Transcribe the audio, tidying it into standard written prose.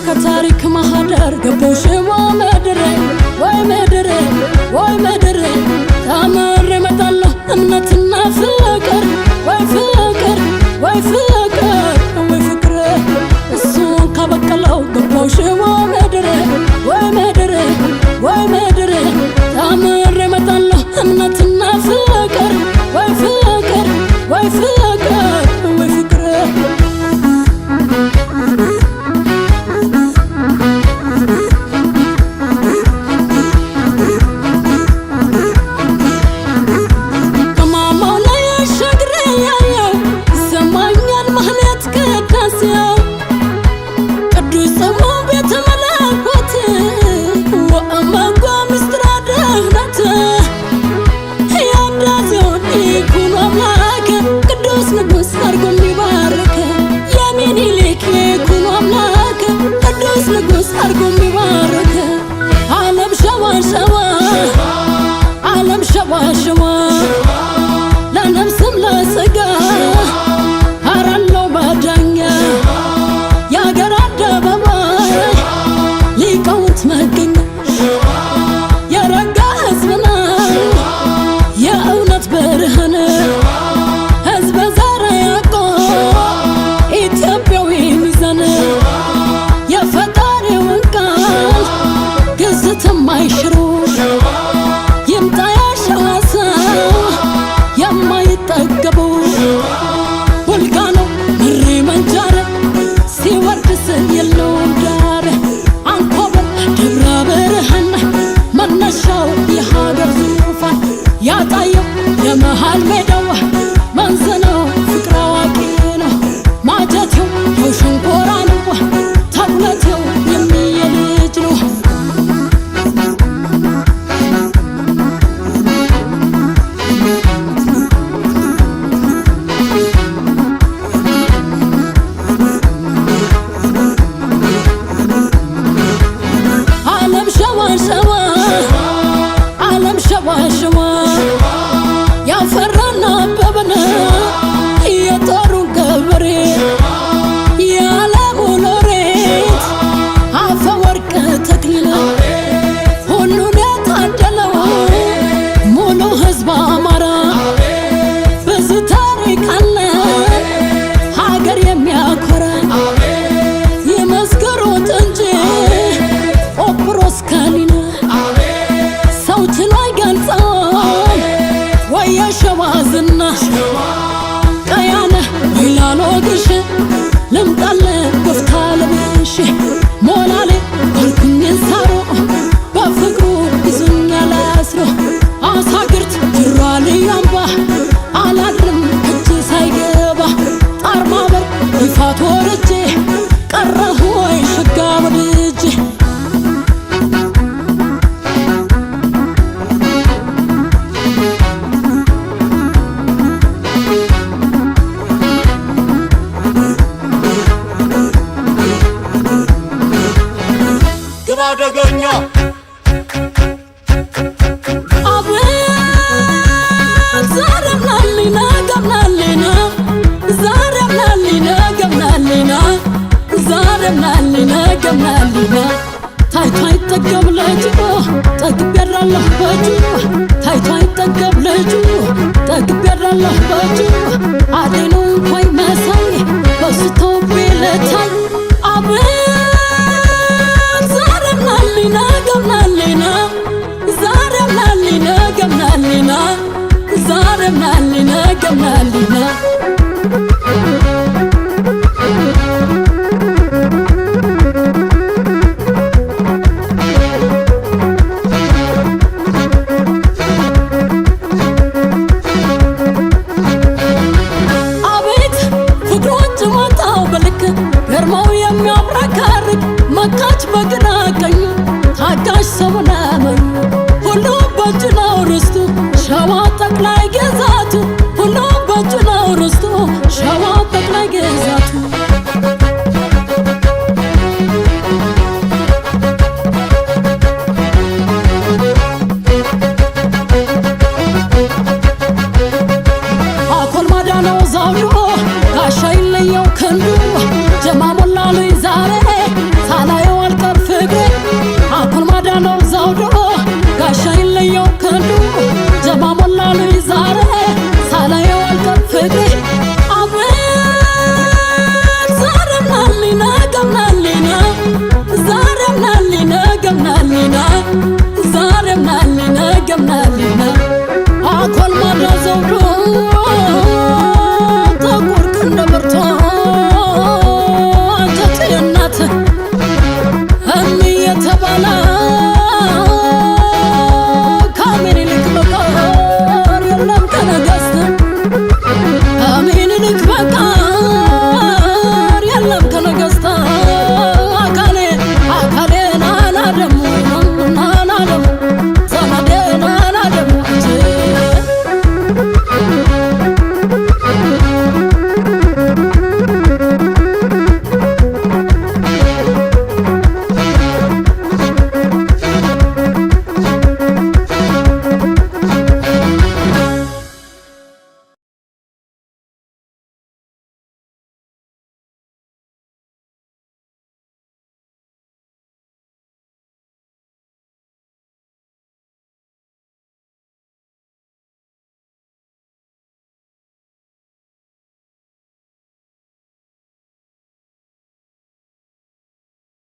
ከታሪክ ማህደር ገቦሽ ወመድሬ ወይ መድሬ ወይ መድሬ ታምሬ መጣለሁ እምነትና ፍቅር ወይ ፍቅር ወይ ፍቅር ወይ ፍቅር እሱን ካበቀለው ገቦሽ ወመድሬ ወይ መድሬ ወይ መድሬ ታምሬ መጣለሁ እምነትና ፍቅር ወይ ፍቅር ወይ ፍቅር ወይ ፍቅር ለነፍስም ለሥጋ አራለው ባዳኛ የአገር አደባባይ ሊቃውንት መገኛ የረጋ ሕዝብ ነው የእውነት ብርሃን ሕዝበ ዘረ ያዕቆብ ኢትዮጵያዊ ሚዛን የፈጣሪውን ቃል ግዝት የማይሽሩ ያጣየው የመሃል ሜዳው መንዝ ነው ፍቅር አዋቂ ነው ማጀቴው የሸንኮራ ነው ተጉለቴው የሚየልጅ ነው ዓለም ሸዋ ሸዋ ዓለም ሸዋ ሸዋ ያፈራና አበበነ የጦሩን ገበሬ የዓለሙ ሎሬት አፈወርቅ ተክሊል ሁሉን የታደለው ሙሉ ሕዝብ አማራ ብዙ ታሪክ አለ ሀገር የሚያኮራ ይመስክሩት እንጂ ኦፕሮስ ከሊና ሰው ችሎ አይገልጸው የሸዋ ዝና ቀያነ ይላሎ ግሽ ልምጣለ ጎፍታ ለብሽ ሞላሌ አልኩኝ ሳሮ በፍቅሩ ይዙኛ ላስሮ አሳግርት ጅራል ያምባ አላድርም እጅ ሳይገባ ጣር ማበር ይፋት ወርጄ ቀረሁ ወይ ሽጋ ወድጄ አደገኛ አቤት ዛሬም ላሊና ገምናሊና ዛሬም ላሊና ገምናሊና ዛሬም ላሊና ገምናሊና ታይቶ አይጠገብ ልጁ ጠግቤያለሁ በእጁ ታይቶ አይጠገብ ልጁ ጠግቤያለሁ በእጁ አዴኑ እንኳይ መሳይ በስቶ ቢልታይ አቤት ላሊና ገምናሊና ዛሬም ላሊና ገምናሊና ዛሬም ላሊና ገምናሊና አቤት ፍቅሮች ጨዋታው በልክ ገርማው የሚያብረከርክ መካች በግራ ቀኙ ታጋሽ ሰው ነመኙ ሁሉ በእጁ ነው ርስቱ ሸዋ ጠቅላይ ግዛቱ ሁሉ ተስፋው ኑሮ ጋሻ